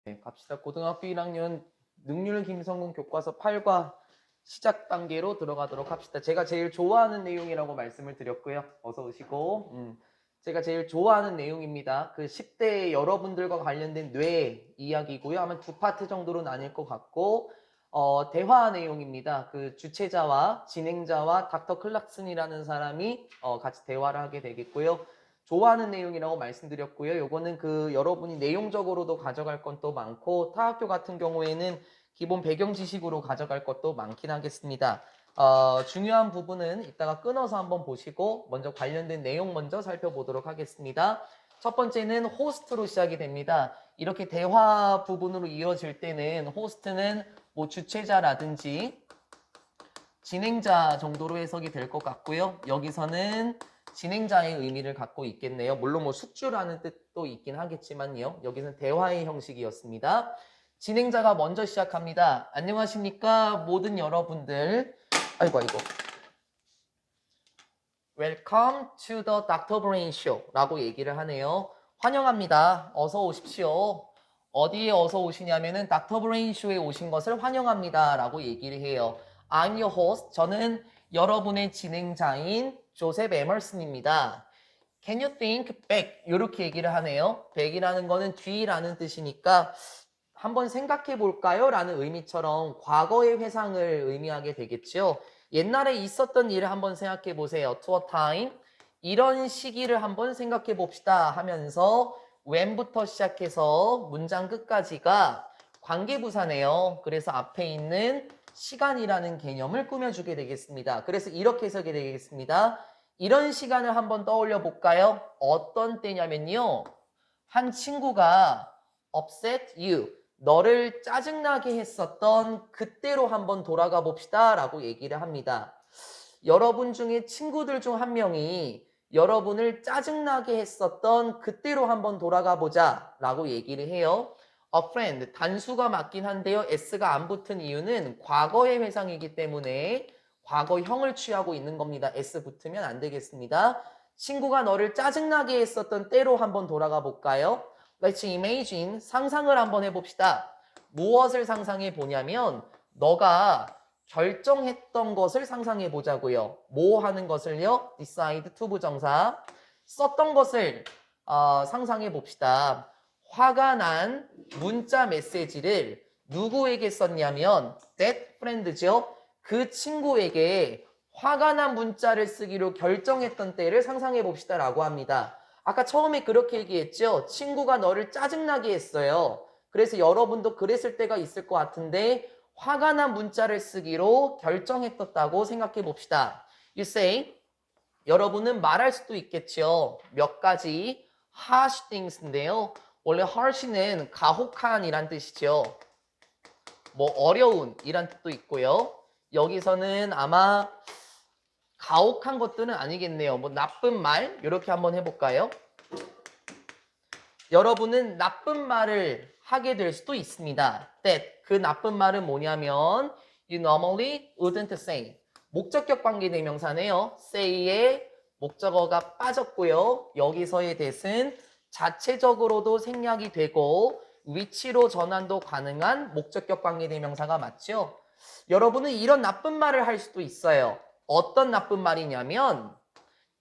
네, 갑시다. 고등학교 1학년 능률 김성근 교과서 8과 시작 단계로 들어가도록 합시다. 제가 제일 좋아하는 내용이라고 말씀을 드렸고요. 어서 오시고. 제가 제일 좋아하는 내용입니다. 그 10대 여러분들과 관련된 뇌 이야기고요. 아마 두 파트 정도로 나뉠 것 같고 대화 내용입니다. 그 주최자와 진행자와 닥터 클락슨이라는 사람이 같이 대화를 하게 되겠고요. 좋아하는 내용이라고 말씀드렸고요. 요거는 그 여러분이 내용적으로도 가져갈 것도 많고 타학교 같은 경우에는 기본 배경 지식으로 가져갈 것도 많긴 하겠습니다. 중요한 부분은 이따가 끊어서 한번 보시고 먼저 관련된 내용 먼저 살펴보도록 하겠습니다. 첫 번째는 호스트로 시작이 됩니다. 이렇게 대화 부분으로 이어질 때는 호스트는 뭐 주최자라든지 진행자 정도로 해석이 될 것 같고요. 여기서는 진행자의 의미를 갖고 있겠네요. 물론 뭐 숙주라는 뜻도 있긴 하겠지만요. 여기는 대화의 형식이었습니다. 진행자가 먼저 시작합니다. 안녕하십니까 모든 여러분들. 아이고. Welcome to the Dr. Brain Show 라고 얘기를 하네요. 환영합니다. 어서 오십시오. 어디에 어서 오시냐면은 Dr. Brain Show에 오신 것을 환영합니다 라고 얘기를 해요. I'm your host. 저는 여러분의 진행자인 조셉 에머슨입니다. Can you think back? 이렇게 얘기를 하네요. back이라는 거는 뒤라는 뜻이니까 한번 생각해 볼까요? 라는 의미처럼 과거의 회상을 의미하게 되겠죠. 옛날에 있었던 일을 한번 생각해 보세요. to a time. 이런 시기를 한번 생각해 봅시다 하면서 when부터 시작해서 문장 끝까지가 관계부사네요. 그래서 앞에 있는 시간이라는 개념을 꾸며주게 되겠습니다. 그래서 이렇게 해석이 되겠습니다. 이런 시간을 한번 떠올려 볼까요? 어떤 때냐면요. 한 친구가 upset you. 너를 짜증나게 했었던 그때로 한번 돌아가 봅시다 라고 얘기를 합니다. 여러분 중에 친구들 중 한 명이 여러분을 짜증나게 했었던 그때로 한번 돌아가 보자 라고 얘기를 해요. A friend, 단수가 맞긴 한데요. S가 안 붙은 이유는 과거의 회상이기 때문에 과거형을 취하고 있는 겁니다. S 붙으면 안 되겠습니다. 친구가 너를 짜증나게 했었던 때로 한번 돌아가 볼까요? Let's imagine. 상상을 한번 해봅시다. 무엇을 상상해 보냐면 너가 결정했던 것을 상상해 보자고요. 뭐 하는 것을요? decide to 부정사. 썼던 것을 상상해 봅시다. 화가 난 문자 메시지를 누구에게 썼냐면 that friend죠. 그 친구에게 화가 난 문자를 쓰기로 결정했던 때를 상상해 봅시다 라고 합니다. 아까 처음에 그렇게 얘기했죠. 친구가 너를 짜증나게 했어요. 그래서 여러분도 그랬을 때가 있을 것 같은데 화가 난 문자를 쓰기로 결정했었다고 생각해 봅시다. You say, 여러분은 말할 수도 있겠죠. 몇 가지 harsh things인데요. 원래 harsh는 가혹한이란 뜻이죠. 뭐 어려운 이란 뜻도 있고요. 여기서는 아마 가혹한 것들은 아니겠네요. 뭐 나쁜 말 이렇게 한번 해볼까요? 여러분은 나쁜 말을 하게 될 수도 있습니다. that 그 나쁜 말은 뭐냐면 you normally wouldn't say 목적격 관계 대명사네요. say의 목적어가 빠졌고요. 여기서의 that은 자체적으로도 생략이 되고 위치로 전환도 가능한 목적격 관계 대명사가 맞죠? 여러분은 이런 나쁜 말을 할 수도 있어요. 어떤 나쁜 말이냐면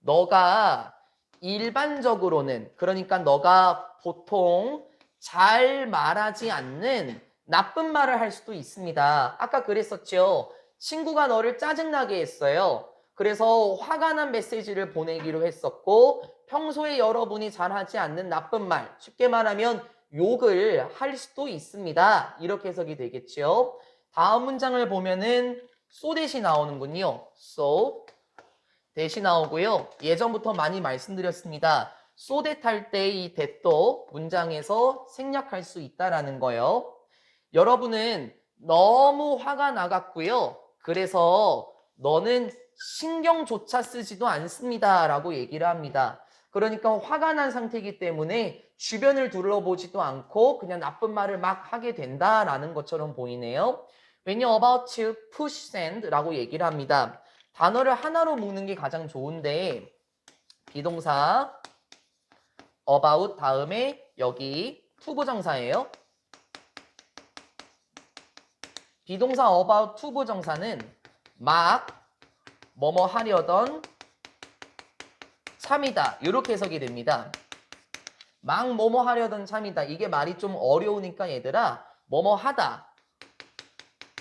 너가 일반적으로는 그러니까 너가 보통 잘 말하지 않는 나쁜 말을 할 수도 있습니다. 아까 그랬었죠. 친구가 너를 짜증나게 했어요. 그래서 화가 난 메시지를 보내기로 했었고 평소에 여러분이 잘하지 않는 나쁜 말, 쉽게 말하면 욕을 할 수도 있습니다. 이렇게 해석이 되겠죠. 다음 문장을 보면은 so 대시 나오는군요. so 대시 나오고요. 예전부터 많이 말씀드렸습니다. so that 할 때 이 that도 문장에서 생략할 수 있다라는 거예요. 여러분은 너무 화가 나갔고요. 그래서 너는 신경조차 쓰지도 않습니다. 라고 얘기를 합니다. 그러니까 화가 난 상태이기 때문에 주변을 둘러보지도 않고 그냥 나쁜 말을 막 하게 된다라는 것처럼 보이네요. When you're about to push sand 라고 얘기를 합니다. 단어를 하나로 묶는 게 가장 좋은데 비동사 about 다음에 여기 투부정사예요. 비동사 about to 부정사는 막 뭐뭐 하려던 참이다. 이렇게 해석이 됩니다. 막 뭐뭐 하려던 참이다. 이게 말이 좀 어려우니까 얘들아 뭐뭐 하다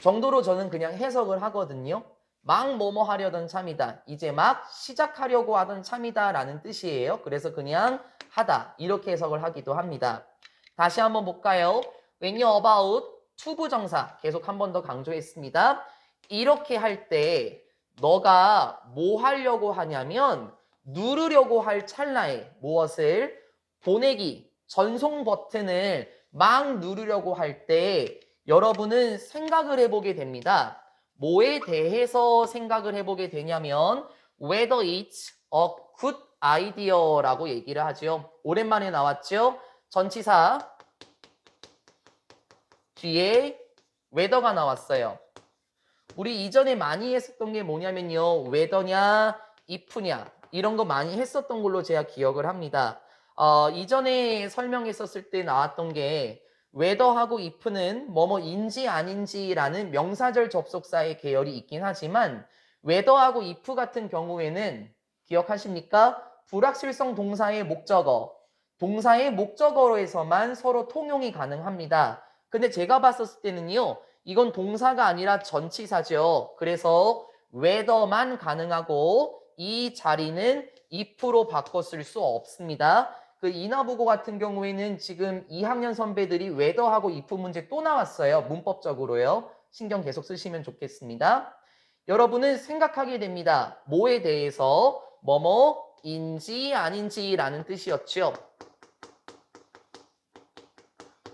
정도로 저는 그냥 해석을 하거든요. 막 뭐뭐 하려던 참이다. 이제 막 시작하려고 하던 참이다 라는 뜻이에요. 그래서 그냥 하다 이렇게 해석을 하기도 합니다. 다시 한번 볼까요? When you're about to 부정사 계속 한 번 더 강조했습니다. 이렇게 할 때 너가 뭐 하려고 하냐면 누르려고 할 찰나에 무엇을 보내기 전송 버튼을 막 누르려고 할 때 여러분은 생각을 해보게 됩니다. 뭐에 대해서 생각을 해보게 되냐면 whether it's a good idea라고 얘기를 하죠. 오랜만에 나왔죠. 전치사 뒤에 whether가 나왔어요. 우리 이전에 많이 했었던 게 뭐냐면요. whether냐, if냐 이런 거 많이 했었던 걸로 제가 기억을 합니다. 이전에 설명했었을 때 나왔던 게 whether하고 if는 뭐뭐인지 아닌지라는 명사절 접속사의 계열이 있긴 하지만 whether하고 if 같은 경우에는 기억하십니까? 불확실성 동사의 목적어, 동사의 목적어로에서만 서로 통용이 가능합니다. 근데 제가 봤었을 때는요. 이건 동사가 아니라 전치사죠. 그래서 whether만 가능하고 이 자리는 if로 바꿔 쓸 수 없습니다. 그 이나부고 같은 경우에는 지금 2학년 선배들이 whether하고 if 문제 또 나왔어요. 문법적으로요. 신경 계속 쓰시면 좋겠습니다. 여러분은 생각하게 됩니다. 뭐에 대해서 뭐뭐인지 아닌지라는 뜻이었죠.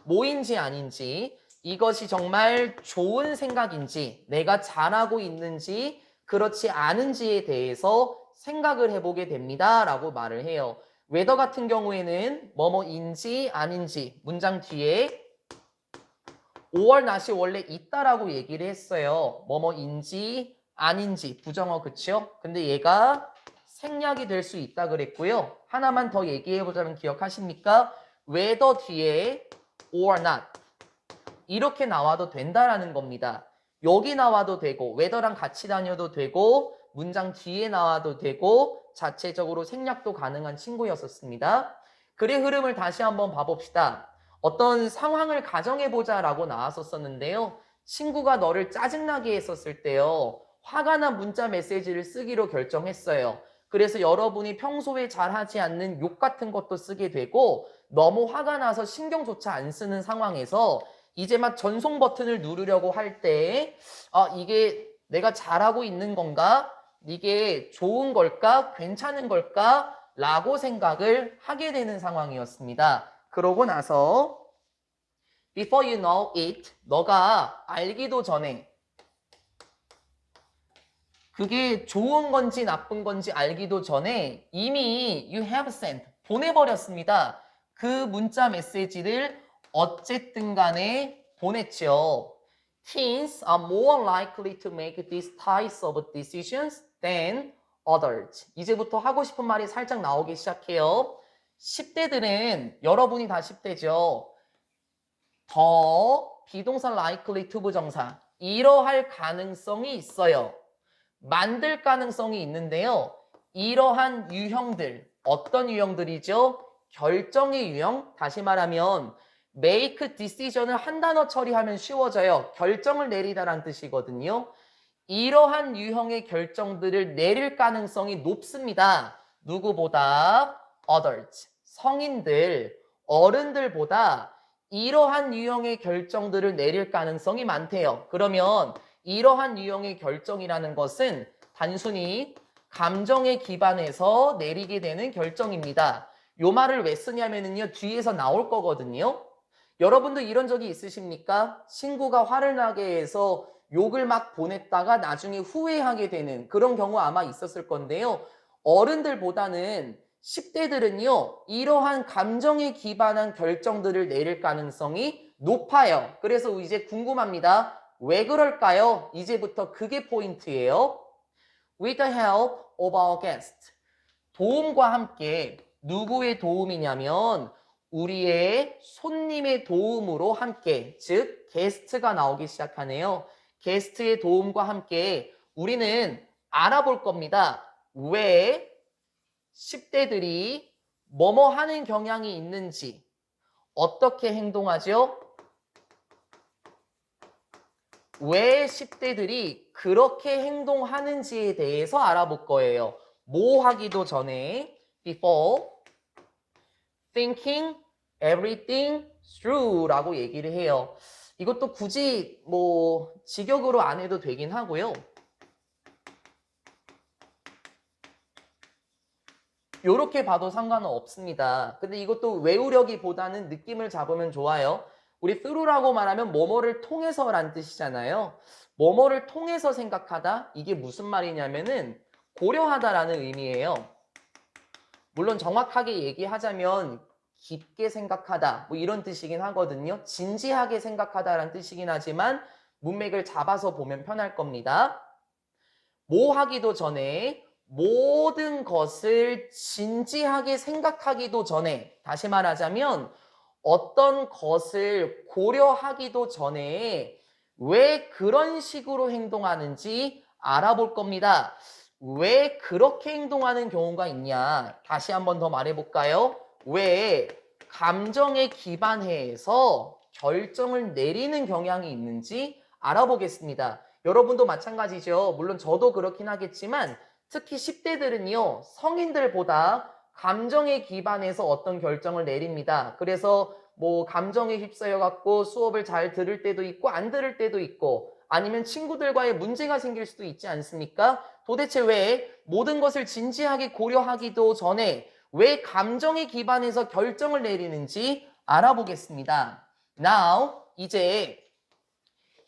뭐인지 아닌지 이것이 정말 좋은 생각인지 내가 잘하고 있는지 그렇지 않은지에 대해서 생각을 해보게 됩니다 라고 말을 해요. whether 같은 경우에는 뭐뭐인지 아닌지 문장 뒤에 or not이 원래 있다라고 얘기를 했어요. 뭐뭐인지 아닌지 부정어 그쵸? 근데 얘가 생략이 될 수 있다 그랬고요. 하나만 더 얘기해보자면 기억하십니까? whether 뒤에 or not 이렇게 나와도 된다라는 겁니다. 여기 나와도 되고 whether랑 같이 다녀도 되고 문장 뒤에 나와도 되고 자체적으로 생략도 가능한 친구였었습니다. 글의 흐름을 다시 한번 봐봅시다. 어떤 상황을 가정해보자 라고 나왔었는데요. 친구가 너를 짜증나게 했었을 때요. 화가 난 문자 메시지를 쓰기로 결정했어요. 그래서 여러분이 평소에 잘하지 않는 욕 같은 것도 쓰게 되고 너무 화가 나서 신경조차 안 쓰는 상황에서 이제 막 전송 버튼을 누르려고 할 때 이게 내가 잘하고 있는 건가? 이게 좋은 걸까? 괜찮은 걸까? 라고 생각을 하게 되는 상황이었습니다. 그러고 나서 before you know it 너가 알기도 전에 그게 좋은 건지 나쁜 건지 알기도 전에 이미 you have sent 보내버렸습니다. 그 문자 메시지를 어쨌든 간에 보냈죠. Teens are more likely to make these types of decisions than others. 이제부터 하고 싶은 말이 살짝 나오기 시작해요. 10대들은 여러분이 다 10대죠. 더 비동사 likely to 부정사 이러할 가능성이 있어요. 만들 가능성이 있는데요. 이러한 유형들 어떤 유형들이죠? 결정의 유형 다시 말하면 make decision을 한 단어 처리하면 쉬워져요. 결정을 내리다라는 뜻이거든요. 이러한 유형의 결정들을 내릴 가능성이 높습니다. 누구보다 adults, 성인들, 어른들보다 이러한 유형의 결정들을 내릴 가능성이 많대요. 그러면 이러한 유형의 결정이라는 것은 단순히 감정에 기반해서 내리게 되는 결정입니다. 요 말을 왜 쓰냐면요. 뒤에서 나올 거거든요. 여러분도 이런 적이 있으십니까? 친구가 화를 나게 해서 욕을 막 보냈다가 나중에 후회하게 되는 그런 경우 아마 있었을 건데요. 어른들보다는 10대들은요. 이러한 감정에 기반한 결정들을 내릴 가능성이 높아요. 그래서 이제 궁금합니다. 왜 그럴까요? 이제부터 그게 포인트예요. With the help of our guest. 도움과 함께 누구의 도움이냐면 우리의 손님의 도움으로 함께 즉 게스트가 나오기 시작하네요. 게스트의 도움과 함께 우리는 알아볼 겁니다. 왜 10대들이 뭐뭐 하는 경향이 있는지, 어떻게 행동하죠? 왜 10대들이 그렇게 행동하는지에 대해서 알아볼 거예요. 뭐 하기도 전에 before thinking everything through라고 얘기를 해요. 이것도 굳이 뭐 직역으로 안 해도 되긴 하고요. 요렇게 봐도 상관은 없습니다. 근데 이것도 외우려기보다는 느낌을 잡으면 좋아요. 우리 through라고 말하면 뭐뭐를 통해서란 뜻이잖아요. 뭐뭐를 통해서 생각하다? 이게 무슨 말이냐면은 고려하다라는 의미예요. 물론 정확하게 얘기하자면 깊게 생각하다 뭐 이런 뜻이긴 하거든요. 진지하게 생각하다라는 뜻이긴 하지만 문맥을 잡아서 보면 편할 겁니다. 뭐 하기도 전에 모든 것을 진지하게 생각하기도 전에, 다시 말하자면 어떤 것을 고려하기도 전에 왜 그런 식으로 행동하는지 알아볼 겁니다. 왜 그렇게 행동하는 경우가 있냐? 다시 한 번 더 말해볼까요? 왜 감정에 기반해서 결정을 내리는 경향이 있는지 알아보겠습니다. 여러분도 마찬가지죠. 물론 저도 그렇긴 하겠지만 특히 10대들은요. 성인들보다 감정에 기반해서 어떤 결정을 내립니다. 그래서 뭐 감정에 휩싸여 갖고 수업을 잘 들을 때도 있고 안 들을 때도 있고 아니면 친구들과의 문제가 생길 수도 있지 않습니까? 도대체 왜 모든 것을 진지하게 고려하기도 전에 왜 감정에 기반해서 결정을 내리는지 알아보겠습니다. Now, 이제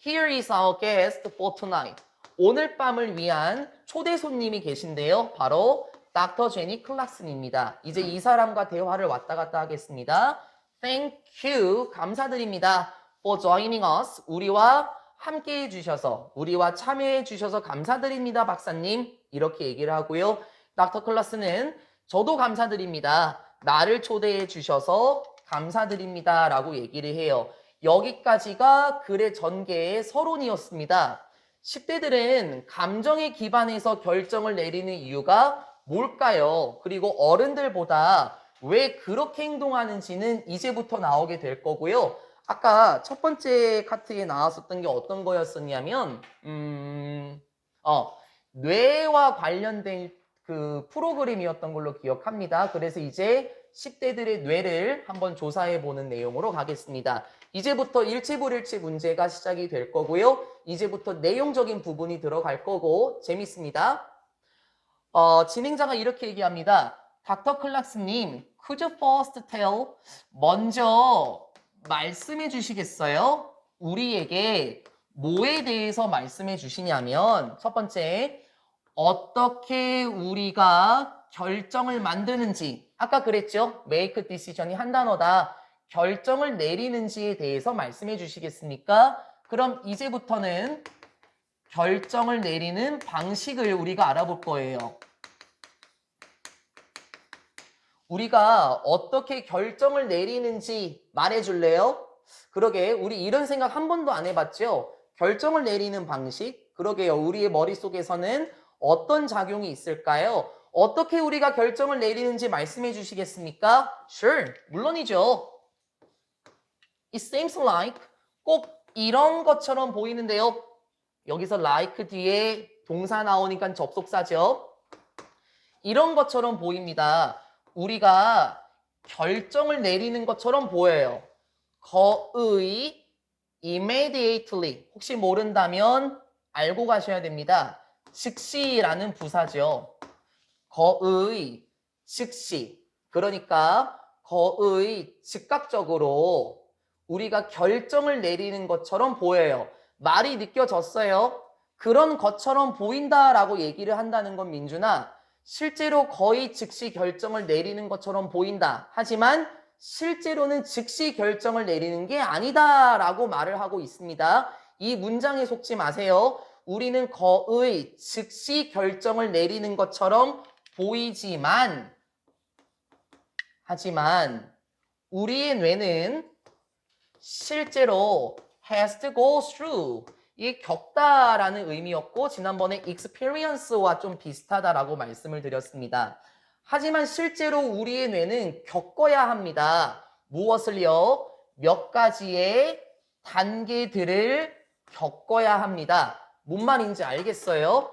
Here is our guest for tonight. 오늘 밤을 위한 초대 손님이 계신데요. 바로 닥터 제니 클락슨입니다. 이제 이 사람과 대화를 왔다 갔다 하겠습니다. Thank you. 감사드립니다. For joining us. 우리와 함께 해주셔서, 우리와 참여해 주셔서 감사드립니다, 박사님. 이렇게 얘기를 하고요. 닥터 클락슨은 저도 감사드립니다. 나를 초대해 주셔서 감사드립니다. 라고 얘기를 해요. 여기까지가 글의 전개의 서론이었습니다. 10대들은 감정에 기반해서 결정을 내리는 이유가 뭘까요? 그리고 어른들보다 왜 그렇게 행동하는지는 이제부터 나오게 될 거고요. 아까 첫 번째 카트에 나왔었던 게 어떤 거였었냐면 뇌와 관련된 그 프로그램이었던 걸로 기억합니다. 그래서 이제 10대들의 뇌를 한번 조사해 보는 내용으로 가겠습니다. 이제부터 일치불일치 문제가 시작이 될 거고요. 이제부터 내용적인 부분이 들어갈 거고 재밌습니다. 진행자가 이렇게 얘기합니다. 닥터 클락스님, could you first tell? 먼저 말씀해 주시겠어요? 우리에게 뭐에 대해서 말씀해 주시냐면 첫 번째, 어떻게 우리가 결정을 만드는지 아까 그랬죠? make decision이 한 단어다. 결정을 내리는지에 대해서 말씀해 주시겠습니까? 그럼 이제부터는 결정을 내리는 방식을 우리가 알아볼 거예요. 우리가 어떻게 결정을 내리는지 말해줄래요? 그러게 우리 이런 생각 한 번도 안 해봤죠? 결정을 내리는 방식? 그러게요. 우리의 머릿속에서는 어떤 작용이 있을까요? 어떻게 우리가 결정을 내리는지 말씀해 주시겠습니까? Sure, 물론이죠. It seems like 꼭 이런 것처럼 보이는데요. 여기서 like 뒤에 동사 나오니까 접속사죠. 이런 것처럼 보입니다. 우리가 결정을 내리는 것처럼 보여요. 거의 immediately 혹시 모른다면 알고 가셔야 됩니다. 즉시라는 부사죠. 거의 즉시 그러니까 거의 즉각적으로 우리가 결정을 내리는 것처럼 보여요. 말이 느껴졌어요. 그런 것처럼 보인다라고 얘기를 한다는 건 민준아 실제로 거의 즉시 결정을 내리는 것처럼 보인다. 하지만 실제로는 즉시 결정을 내리는 게 아니다라고 말을 하고 있습니다. 이 문장에 속지 마세요. 우리는 거의 즉시 결정을 내리는 것처럼 보이지만 하지만 우리의 뇌는 실제로 has to go through 이게 겪다라는 의미였고 지난번에 experience와 좀 비슷하다라고 말씀을 드렸습니다. 하지만 실제로 우리의 뇌는 겪어야 합니다. 무엇을요? 몇 가지의 단계들을 겪어야 합니다. 뭔 말인지 알겠어요?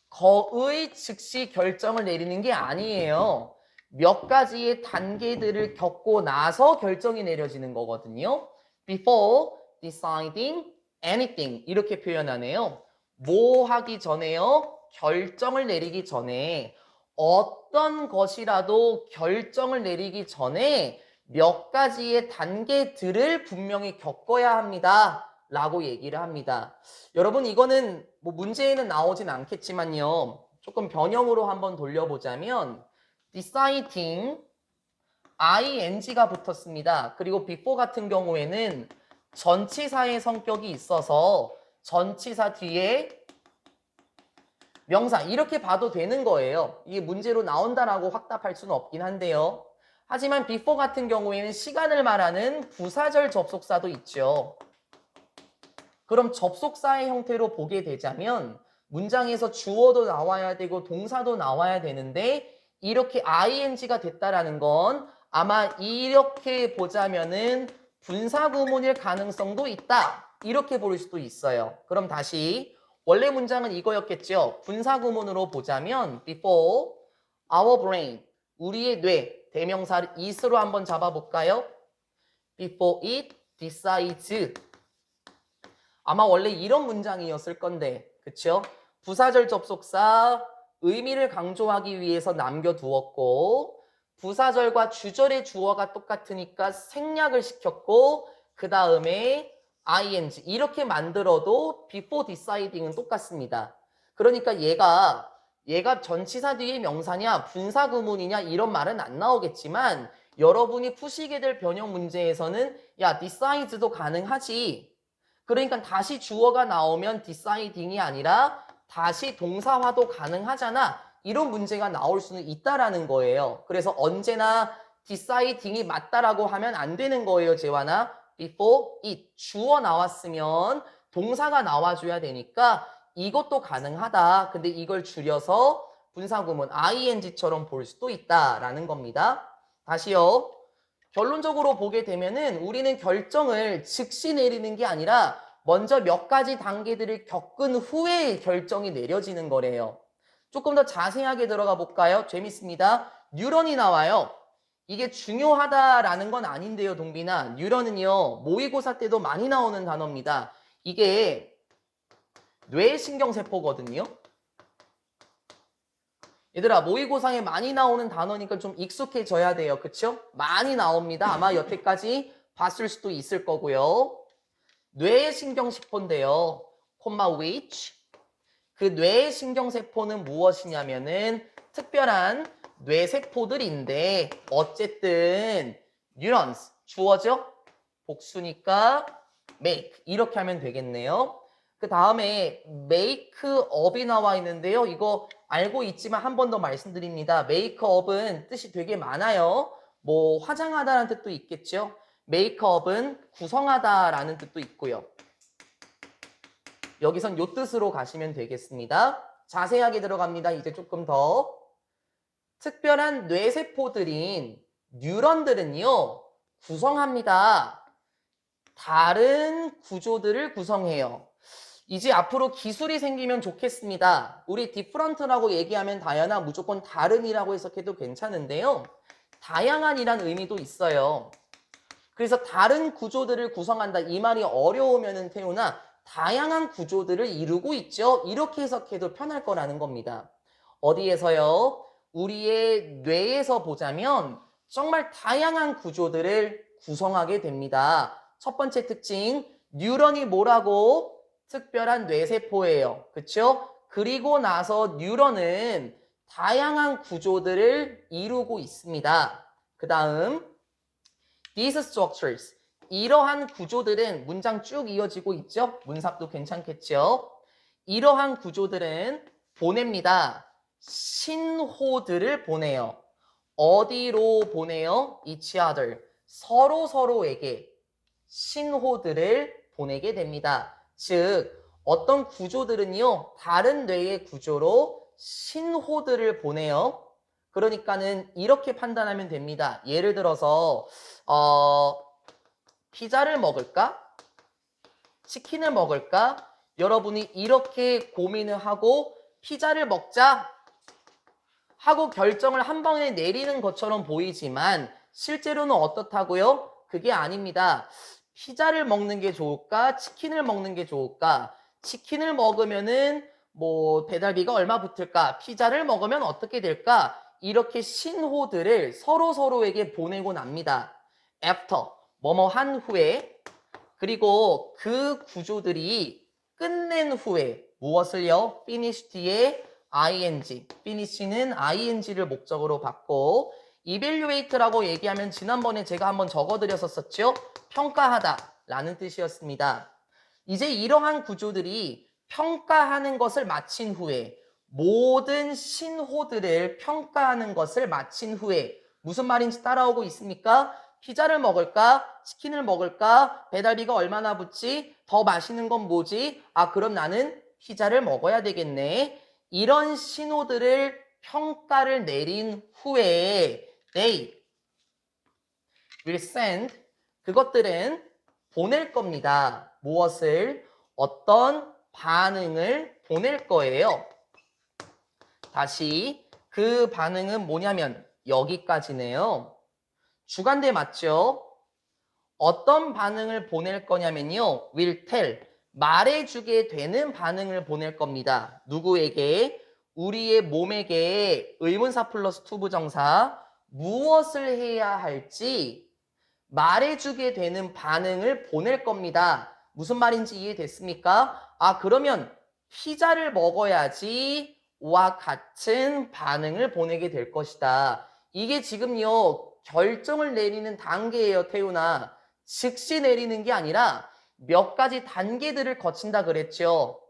거의 즉시 결정을 내리는 게 아니에요. 몇 가지의 단계들을 겪고 나서 결정이 내려지는 거거든요. Before deciding anything 이렇게 표현하네요. 뭐 하기 전에요? 결정을 내리기 전에 어떤 것이라도 결정을 내리기 전에 몇 가지의 단계들을 분명히 겪어야 합니다. 라고 얘기를 합니다. 여러분 이거는 뭐 문제에는 나오진 않겠지만요. 조금 변형으로 한번 돌려보자면 deciding ing가 붙었습니다. 그리고 before 같은 경우에는 전치사의 성격이 있어서 전치사 뒤에 명사 이렇게 봐도 되는 거예요. 이게 문제로 나온다라고 확답할 수는 없긴 한데요. 하지만 before 같은 경우에는 시간을 말하는 부사절 접속사도 있죠. 그럼 접속사의 형태로 보게 되자면 문장에서 주어도 나와야 되고 동사도 나와야 되는데 이렇게 ing가 됐다라는 건 아마 이렇게 보자면은 분사구문일 가능성도 있다. 이렇게 볼 수도 있어요. 그럼 다시 원래 문장은 이거였겠죠. 분사구문으로 보자면 before our brain 우리의 뇌 대명사를 it으로 한번 잡아볼까요? before it decides 아마 원래 이런 문장이었을 건데 그쵸? 부사절 접속사 의미를 강조하기 위해서 남겨두었고 부사절과 주절의 주어가 똑같으니까 생략을 시켰고 그 다음에 ing 이렇게 만들어도 before deciding은 똑같습니다. 그러니까 얘가 전치사 뒤에 명사냐 분사구문이냐 이런 말은 안 나오겠지만 여러분이 푸시게 될 변형 문제에서는 야 decide도 가능하지. 그러니까 다시 주어가 나오면 deciding이 아니라 다시 동사화도 가능하잖아. 이런 문제가 나올 수는 있다라는 거예요. 그래서 언제나 deciding이 맞다라고 하면 안 되는 거예요. 재환아. before it 주어 나왔으면 동사가 나와줘야 되니까 이것도 가능하다. 근데 이걸 줄여서 분사구문 ing처럼 볼 수도 있다라는 겁니다. 다시요. 결론적으로 보게 되면은 우리는 결정을 즉시 내리는 게 아니라 먼저 몇 가지 단계들을 겪은 후에 결정이 내려지는 거래요. 조금 더 자세하게 들어가 볼까요? 재밌습니다. 뉴런이 나와요. 이게 중요하다라는 건 아닌데요, 동빈아. 뉴런은요, 모의고사 때도 많이 나오는 단어입니다. 이게 뇌신경세포거든요. 얘들아 모의고사에 많이 나오는 단어니까 좀 익숙해져야 돼요. 그쵸? 많이 나옵니다. 아마 여태까지 봤을 수도 있을 거고요. 뇌신경세포인데요. 콤마 which 그 뇌신경세포는 무엇이냐면은 특별한 뇌세포들인데 어쨌든 neurons 주어죠? 복수니까 make 이렇게 하면 되겠네요. 그 다음에 make up이 나와 있는데요. 이거 알고 있지만 한 번 더 말씀드립니다. make up은 뜻이 되게 많아요. 뭐 화장하다라는 뜻도 있겠죠. make up은 구성하다라는 뜻도 있고요. 여기선 요 뜻으로 가시면 되겠습니다. 자세하게 들어갑니다. 이제 조금 더. 특별한 뇌세포들인 뉴런들은요. 구성합니다. 다른 구조들을 구성해요. 이제 앞으로 기술이 생기면 좋겠습니다. 우리 디프런트라고 얘기하면 다양한 무조건 다른이라고 해석해도 괜찮은데요. 다양한이란 의미도 있어요. 그래서 다른 구조들을 구성한다. 이 말이 어려우면은 태우나 다양한 구조들을 이루고 있죠. 이렇게 해석해도 편할 거라는 겁니다. 어디에서요? 우리의 뇌에서 보자면 정말 다양한 구조들을 구성하게 됩니다. 첫 번째 특징, 뉴런이 뭐라고? 특별한 뇌세포예요. 그쵸? 그리고 나서 뉴런은 다양한 구조들을 이루고 있습니다. 그 다음 these structures 이러한 구조들은 문장 쭉 이어지고 있죠? 문삭도 괜찮겠죠? 이러한 구조들은 보냅니다. 신호들을 보내요. 어디로 보내요? each other 서로에게 신호들을 보내게 됩니다. 즉 어떤 구조들은요 다른 뇌의 구조로 신호들을 보내요. 그러니까는 이렇게 판단하면 됩니다. 예를 들어서 피자를 먹을까? 치킨을 먹을까? 여러분이 이렇게 고민을 하고 피자를 먹자 하고 결정을 한 번에 내리는 것처럼 보이지만 실제로는 어떻다고요? 그게 아닙니다. 피자를 먹는 게 좋을까? 치킨을 먹는 게 좋을까? 치킨을 먹으면은 뭐 배달비가 얼마 붙을까? 피자를 먹으면 어떻게 될까? 이렇게 신호들을 서로에게 보내고 납니다. after, 뭐뭐 한 후에, 그리고 그 구조들이 끝낸 후에 무엇을요? finish 뒤에 ing, finish는 ing를 목적으로 받고 evaluate라고 얘기하면 지난번에 제가 한번 적어드렸었죠? 평가하다 라는 뜻이었습니다. 이제 이러한 구조들이 평가하는 것을 마친 후에 모든 신호들을 평가하는 것을 마친 후에 무슨 말인지 따라오고 있습니까? 피자를 먹을까? 치킨을 먹을까? 배달비가 얼마나 붙지? 더 맛있는 건 뭐지? 아, 그럼 나는 피자를 먹어야 되겠네. 이런 신호들을 평가를 내린 후에 they will send 그것들은 보낼 겁니다. 무엇을? 어떤 반응을 보낼 거예요. 다시 그 반응은 뭐냐면 여기까지네요. 주관대 맞죠? 어떤 반응을 보낼 거냐면요. will tell, 말해주게 되는 반응을 보낼 겁니다. 누구에게? 우리의 몸에게 의문사 플러스 투부정사 무엇을 해야 할지 말해주게 되는 반응을 보낼 겁니다. 무슨 말인지 이해됐습니까? 아, 그러면 피자를 먹어야지 와 같은 반응을 보내게 될 것이다. 이게 지금요 결정을 내리는 단계예요, 태훈아. 즉시 내리는 게 아니라 몇 가지 단계들을 거친다 그랬죠.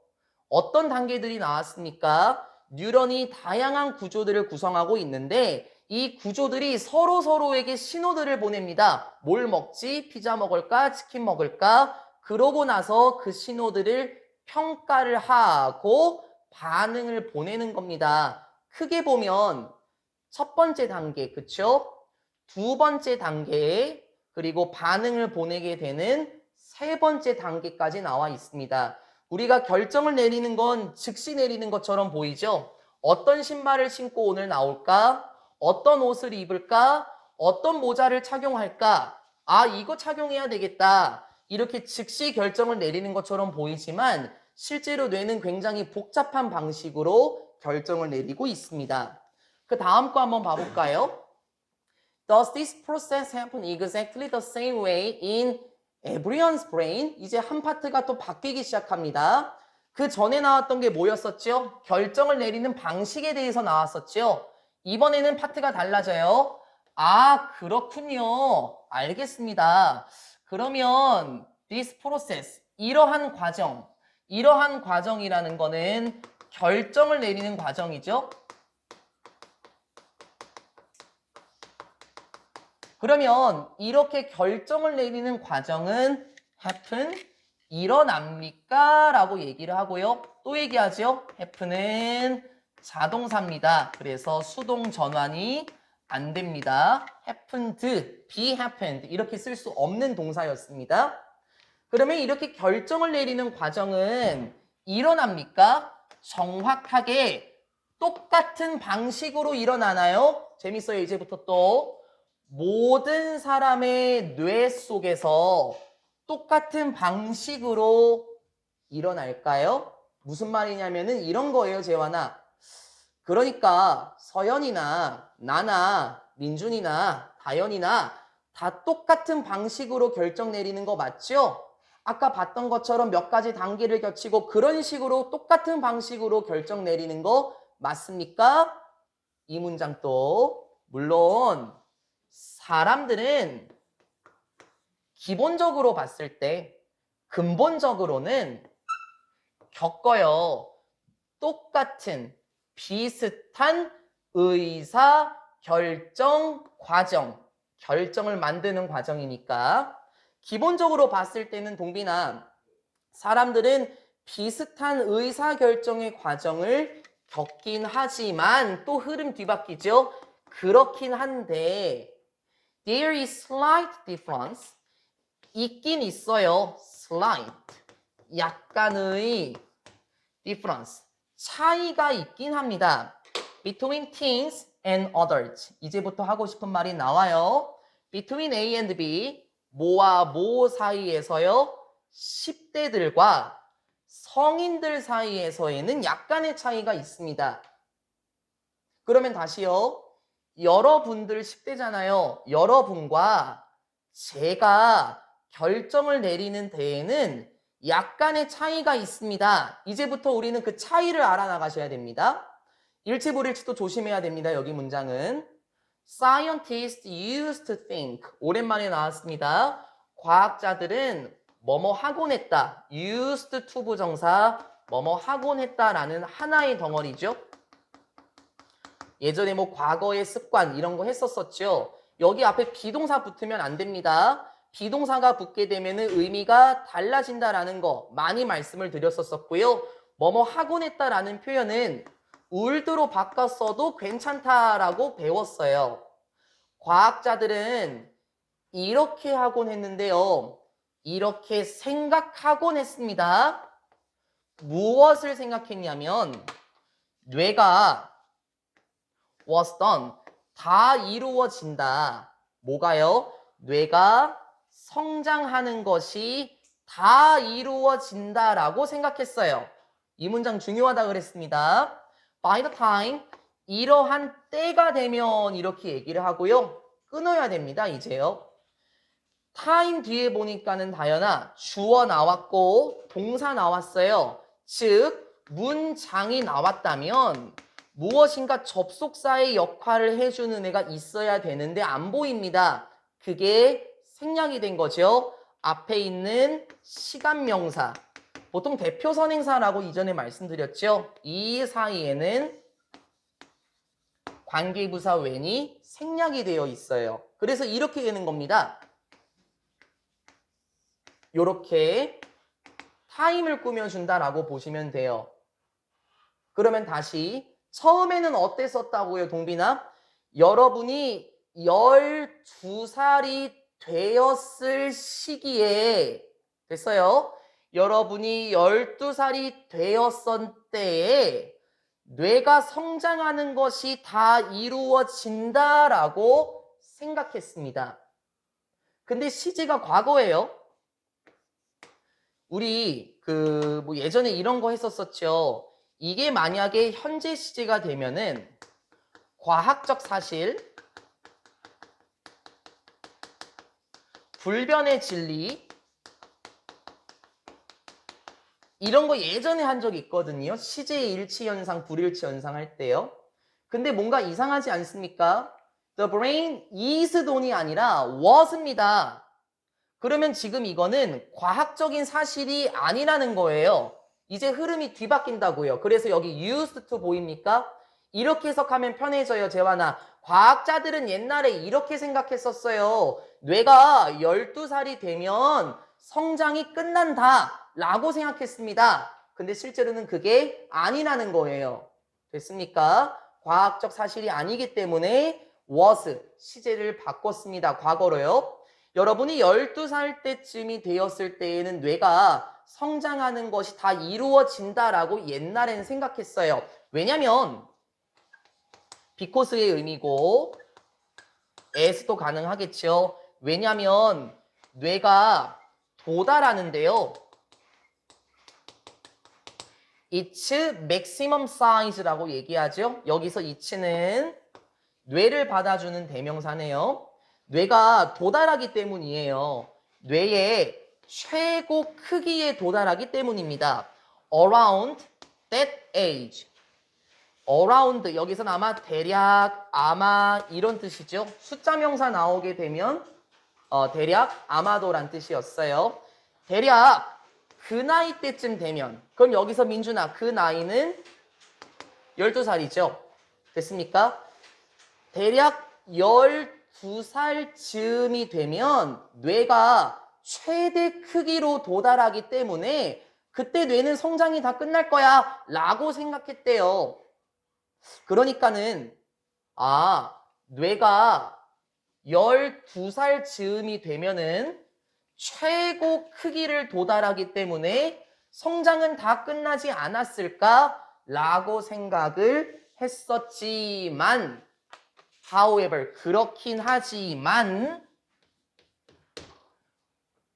어떤 단계들이 나왔습니까? 뉴런이 다양한 구조들을 구성하고 있는데 이 구조들이 서로에게 신호들을 보냅니다. 뭘 먹지? 피자 먹을까? 치킨 먹을까? 그러고 나서 그 신호들을 평가를 하고 반응을 보내는 겁니다. 크게 보면 첫 번째 단계, 그쵸? 두 번째 단계, 그리고 반응을 보내게 되는 세 번째 단계까지 나와 있습니다. 우리가 결정을 내리는 건 즉시 내리는 것처럼 보이죠? 어떤 신발을 신고 오늘 나올까? 어떤 옷을 입을까? 어떤 모자를 착용할까? 아, 이거 착용해야 되겠다. 이렇게 즉시 결정을 내리는 것처럼 보이지만 실제로 뇌는 굉장히 복잡한 방식으로 결정을 내리고 있습니다. 그 다음 거 한번 봐볼까요? Does this process happen exactly the same way in everyone's brain? 이제 한 파트가 또 바뀌기 시작합니다. 그 전에 나왔던 게 뭐였었죠? 결정을 내리는 방식에 대해서 나왔었죠? 이번에는 파트가 달라져요. 아, 그렇군요. 알겠습니다. 그러면 this process, 이러한 과정이라는 거는 결정을 내리는 과정이죠. 그러면 이렇게 결정을 내리는 과정은 happen, 일어납니까? 라고 얘기를 하고요. 또 얘기하죠. happen은 자동사입니다. 그래서 수동 전환이 안 됩니다. happened, be happened 이렇게 쓸 수 없는 동사였습니다. 그러면 이렇게 결정을 내리는 과정은 일어납니까? 정확하게 똑같은 방식으로 일어나나요? 재밌어요. 이제부터 또. 모든 사람의 뇌 속에서 똑같은 방식으로 일어날까요? 무슨 말이냐면은 이런 거예요, 재환아. 그러니까 서연이나 나나 민준이나 다연이나 다 똑같은 방식으로 결정 내리는 거 맞죠? 아까 봤던 것처럼 몇 가지 단계를 거치고 그런 식으로 똑같은 방식으로 결정 내리는 거 맞습니까? 이 문장 또 물론 사람들은 기본적으로 봤을 때 근본적으로는 겪어요. 똑같은 비슷한 의사 결정 과정, 결정을 만드는 과정이니까 기본적으로 봤을 때는 동빈아 사람들은 비슷한 의사결정의 과정을 겪긴 하지만 또 흐름 뒤바뀌죠. 그렇긴 한데 there is slight difference. 있긴 있어요. slight. 약간의 difference. 차이가 있긴 합니다. between teens and adults. 이제부터 하고 싶은 말이 나와요. between A and B. 모와 모 사이에서요. 10대들과 성인들 사이에서에는 약간의 차이가 있습니다. 그러면 다시요. 여러분들 10대잖아요. 여러분과 제가 결정을 내리는 데에는 약간의 차이가 있습니다. 이제부터 우리는 그 차이를 알아나가셔야 됩니다. 일치불일치도 조심해야 됩니다. 여기 문장은 Scientists used to think. 오랜만에 나왔습니다. 과학자들은 뭐뭐 하곤 했다. used to 부정사 뭐뭐 하곤 했다라는 하나의 덩어리죠. 예전에 뭐 과거의 습관 이런 거 했었었죠. 여기 앞에 비동사 붙으면 안 됩니다. 비동사가 붙게 되면 의미가 달라진다라는 거 많이 말씀을 드렸었고요. 뭐뭐 하곤 했다라는 표현은 would로 바꿨어도 괜찮다라고 배웠어요. 과학자들은 이렇게 하곤 했는데요. 이렇게 생각하곤 했습니다. 무엇을 생각했냐면 뇌가 was done. 다 이루어진다. 뭐가요? 뇌가 성장하는 것이 다 이루어진다라고 생각했어요. 이 문장 중요하다 그랬습니다. By the time, 이러한 때가 되면 이렇게 얘기를 하고요. 끊어야 됩니다, 이제요. time 뒤에 보니까는 다연아 주어 나왔고 동사 나왔어요. 즉, 문장이 나왔다면 무엇인가 접속사의 역할을 해주는 애가 있어야 되는데 안 보입니다. 그게 생략이 된 거죠. 앞에 있는 시간명사. 보통 대표선행사라고 이전에 말씀드렸죠. 이 사이에는 관계부사 when이 생략이 되어 있어요. 그래서 이렇게 되는 겁니다. 이렇게 타임을 꾸며준다라고 보시면 돼요. 그러면 다시 처음에는 어땠었다고요, 동빈아? 여러분이 12살이 되었을 시기에 됐어요. 여러분이 12살이 되었을 때에 뇌가 성장하는 것이 다 이루어진다라고 생각했습니다. 근데 시제가 과거예요. 우리 뭐 예전에 이런 거 했었었죠. 이게 만약에 현재 시제가 되면은 과학적 사실, 불변의 진리 이런 거 예전에 한 적이 있거든요. 시제의 일치 현상, 불일치 현상 할 때요. 근데 뭔가 이상하지 않습니까? The brain is don이 아니라 was입니다. 그러면 지금 이거는 과학적인 사실이 아니라는 거예요. 이제 흐름이 뒤바뀐다고요. 그래서 여기 used to 보입니까? 이렇게 해석하면 편해져요, 재환아. 과학자들은 옛날에 이렇게 생각했었어요. 뇌가 12살이 되면 성장이 끝난다 라고 생각했습니다. 근데 실제로는 그게 아니라는 거예요. 됐습니까? 과학적 사실이 아니기 때문에 was, 시제를 바꿨습니다. 과거로요. 여러분이 12살 때쯤이 되었을 때에는 뇌가 성장하는 것이 다 이루어진다라고 옛날에는 생각했어요. 왜냐면 because의 의미고 as도 가능하겠죠. 왜냐면 뇌가 도달하는데요. It's maximum size라고 얘기하죠. 여기서 it는 뇌를 받아주는 대명사네요. 뇌가 도달하기 때문이에요. 뇌의 최고 크기에 도달하기 때문입니다. Around that age. Around 여기서는 아마 대략, 아마 이런 뜻이죠. 숫자 명사 나오게 되면 대략, 아마도란 뜻이었어요. 대략 그 나이 때쯤 되면 그럼 여기서 민준아 그 나이는 12살이죠. 됐습니까? 대략 12살쯤이 되면 뇌가 최대 크기로 도달하기 때문에 그때 뇌는 성장이 다 끝날 거야 라고 생각했대요. 그러니까는 뇌가 12살 즈음이 되면은 최고 크기를 도달하기 때문에 성장은 다 끝나지 않았을까 라고 생각을 했었지만 however 그렇긴 하지만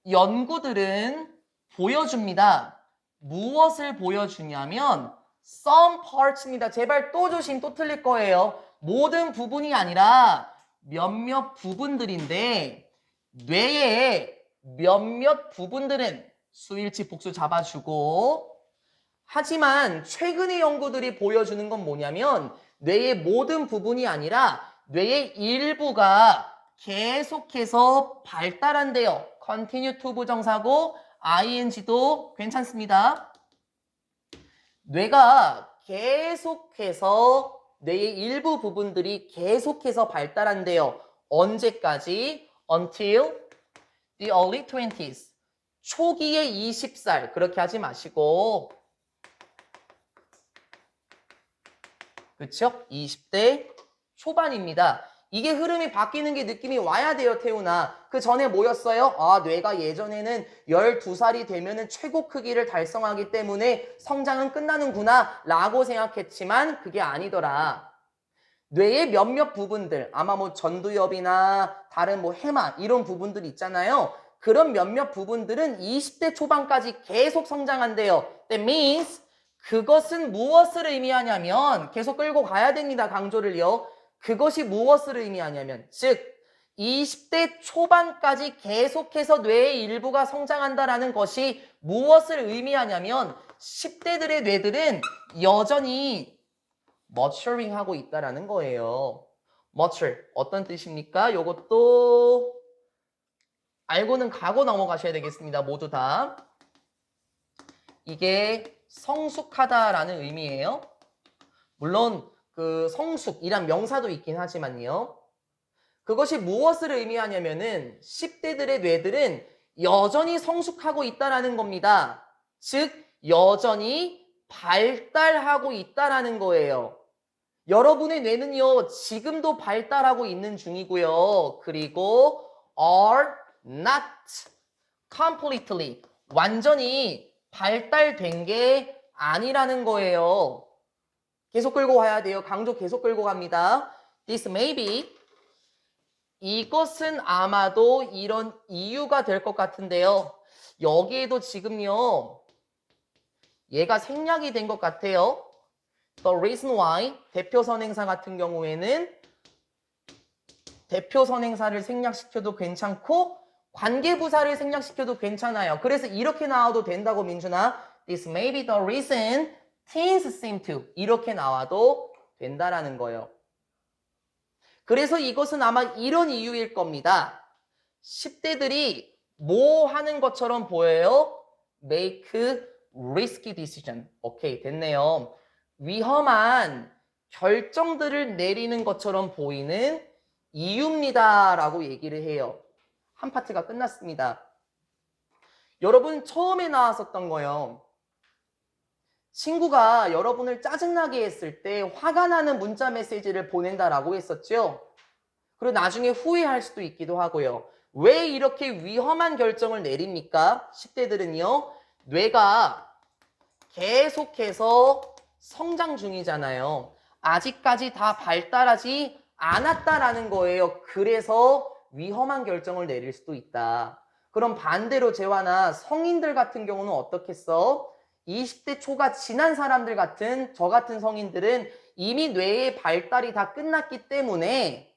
연구들은 보여줍니다. 무엇을 보여주냐면 some parts입니다. 제발 또 조심, 또 틀릴 거예요. 모든 부분이 아니라 몇몇 부분들인데 뇌의 몇몇 부분들은 수일치 복수 잡아주고 하지만 최근의 연구들이 보여주는 건 뭐냐면 뇌의 모든 부분이 아니라 뇌의 일부가 계속해서 발달한대요. continue to 부정사고 ing도 괜찮습니다. 뇌가 계속해서 뇌의 일부 부분들이 계속해서 발달한대요. 언제까지? Until the early 20s. 초기의 20살. 그렇게 하지 마시고 그렇죠? 20대 초반입니다. 이게 흐름이 바뀌는 게 느낌이 와야 돼요, 태훈아. 그 전에 뭐였어요? 뇌가 예전에는 12살이 되면은 최고 크기를 달성하기 때문에 성장은 끝나는구나 라고 생각했지만 그게 아니더라. 뇌의 몇몇 부분들, 아마 뭐 전두엽이나 다른 뭐 해마 이런 부분들 있잖아요. 그런 몇몇 부분들은 20대 초반까지 계속 성장한대요. That means 그것은 무엇을 의미하냐면 계속 끌고 가야 됩니다. 강조를요. 그것이 무엇을 의미하냐면 즉 20대 초반까지 계속해서 뇌의 일부가 성장한다라는 것이 무엇을 의미하냐면 10대들의 뇌들은 여전히 maturing 하고 있다라는 거예요. mature 어떤 뜻입니까? 요것도 알고는 가고 넘어가셔야 되겠습니다. 모두 다. 이게 성숙하다라는 의미예요. 물론 그 성숙이란 명사도 있긴 하지만요. 그것이 무엇을 의미하냐면은 10대들의 뇌들은 여전히 성숙하고 있다라는 겁니다. 즉 여전히 발달하고 있다라는 거예요. 여러분의 뇌는요 지금도 발달하고 있는 중이고요. 그리고 are not completely 완전히 발달된 게 아니라는 거예요. 계속 끌고 가야 돼요. 강조 계속 끌고 갑니다. This may be 이것은 아마도 이런 이유가 될 것 같은데요. 여기에도 지금요 얘가 생략이 된 것 같아요. The reason why 대표 선행사 같은 경우에는 대표 선행사를 생략시켜도 괜찮고 관계부사를 생략시켜도 괜찮아요. 그래서 이렇게 나와도 된다고 민준아. This may be the reason teens seem to 이렇게 나와도 된다라는 거예요. 그래서 이것은 아마 이런 이유일 겁니다. 10대들이 뭐 하는 것처럼 보여요? Make risky decision. 오케이, 됐네요. 위험한 결정들을 내리는 것처럼 보이는 이유입니다. 라고 얘기를 해요. 한 파트가 끝났습니다. 여러분 처음에 나왔었던 거요. 친구가 여러분을 짜증나게 했을 때 화가 나는 문자 메시지를 보낸다라고 했었죠. 그리고 나중에 후회할 수도 있기도 하고요. 왜 이렇게 위험한 결정을 내립니까? 10대들은요. 뇌가 계속해서 성장 중이잖아요. 아직까지 다 발달하지 않았다라는 거예요. 그래서 위험한 결정을 내릴 수도 있다. 그럼 반대로 재환아 성인들 같은 경우는 어떻겠어? 20대 초가 지난 사람들 같은 저 같은 성인들은 이미 뇌의 발달이 다 끝났기 때문에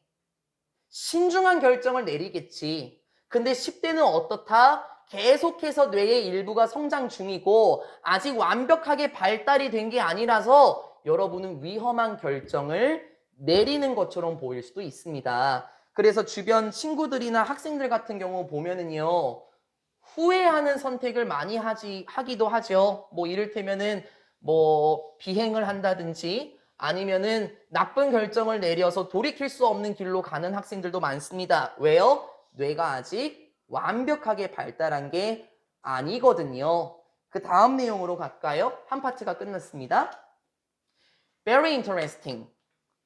신중한 결정을 내리겠지. 근데 10대는 어떻다? 계속해서 뇌의 일부가 성장 중이고 아직 완벽하게 발달이 된 게 아니라서 여러분은 위험한 결정을 내리는 것처럼 보일 수도 있습니다. 그래서 주변 친구들이나 학생들 같은 경우 보면은요. 후회하는 선택을 많이 하기도 하죠. 뭐 이를테면은 뭐 비행을 한다든지 아니면은 나쁜 결정을 내려서 돌이킬 수 없는 길로 가는 학생들도 많습니다. 왜요? 뇌가 아직 완벽하게 발달한 게 아니거든요. 그 다음 내용으로 갈까요? 한 파트가 끝났습니다. Very interesting.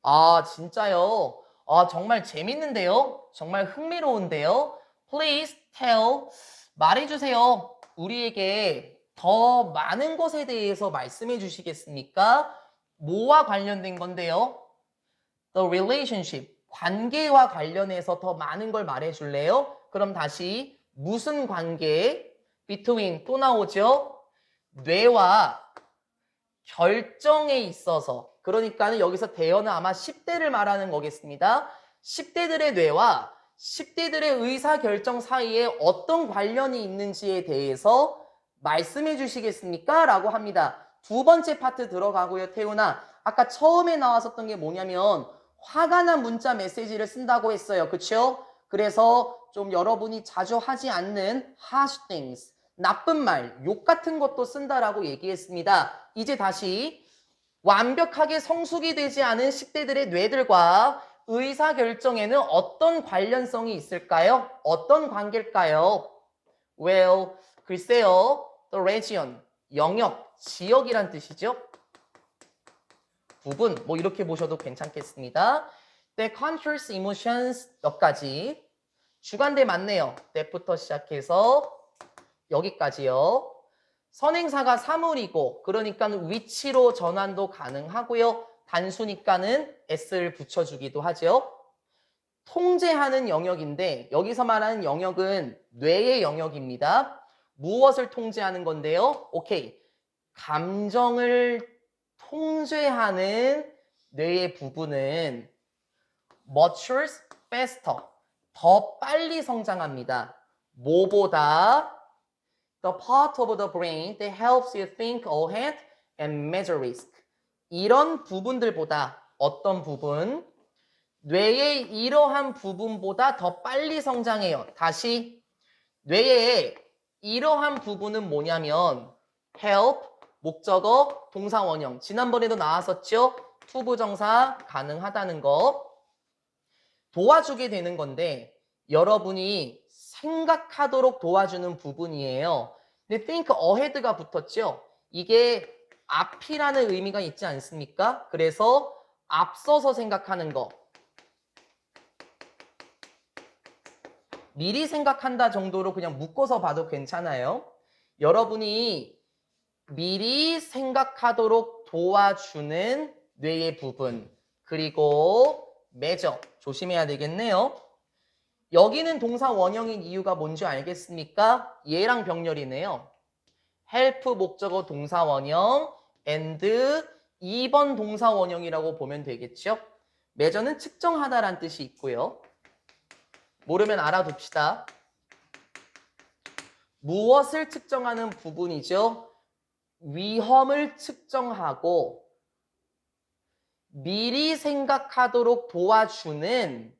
아, 진짜요? 아, 정말 재밌는데요? 정말 흥미로운데요? Please tell. 말해주세요. 우리에게 더 많은 것에 대해서 말씀해 주시겠습니까? 뭐와 관련된 건데요? The relationship. 관계와 관련해서 더 많은 걸 말해줄래요? 그럼 다시 무슨 관계? Between 또 나오죠? 뇌와 결정에 있어서 그러니까는 여기서 대여는 아마 10대를 말하는 거겠습니다. 10대들의 뇌와 10대들의 의사결정 사이에 어떤 관련이 있는지에 대해서 말씀해 주시겠습니까? 라고 합니다. 두 번째 파트 들어가고요. 태훈아, 아까 처음에 나왔었던 게 뭐냐면 화가 난 문자 메시지를 쓴다고 했어요. 그쵸? 그래서 좀 여러분이 자주 하지 않는 harsh things, 나쁜 말, 욕 같은 것도 쓴다라고 얘기했습니다. 이제 다시 완벽하게 성숙이 되지 않은 10대들의 뇌들과 의사결정에는 어떤 관련성이 있을까요? 어떤 관계일까요? Well, 글쎄요. The region, 영역, 지역이란 뜻이죠. 부분, 뭐 이렇게 보셔도 괜찮겠습니다. The conscious emotions 몇 가지. 주관대 맞네요. that부터 시작해서 여기까지요. 선행사가 사물이고 그러니까 위치로 전환도 가능하고요. 단수니까는 s를 붙여주기도 하죠. 통제하는 영역인데 여기서 말하는 영역은 뇌의 영역입니다. 무엇을 통제하는 건데요? 오케이. 감정을 통제하는 뇌의 부분은 matures faster. 더 빨리 성장합니다. 뭐보다? The part of the brain that helps you think ahead and measure risk. 이런 부분들보다 어떤 부분? 뇌의 이러한 부분보다 더 빨리 성장해요. 다시 뇌의 이러한 부분은 뭐냐면 help, 목적어, 동사 원형. 지난번에도 나왔었죠? 투부정사 가능하다는 거. 도와주게 되는 건데 여러분이 생각하도록 도와주는 부분이에요. 근데 think ahead가 붙었죠? 이게 앞이라는 의미가 있지 않습니까? 그래서 앞서서 생각하는 거. 미리 생각한다 정도로 그냥 묶어서 봐도 괜찮아요. 여러분이 미리 생각하도록 도와주는 뇌의 부분. 그리고 measure. 조심해야 되겠네요. 여기는 동사 원형인 이유가 뭔지 알겠습니까? 얘랑 병렬이네요. help 목적어 동사 원형 and 2번 동사 원형이라고 보면 되겠죠? measure는 측정하다란 뜻이 있고요. 모르면 알아둡시다. 무엇을 측정하는 부분이죠? 위험을 측정하고 미리 생각하도록 도와주는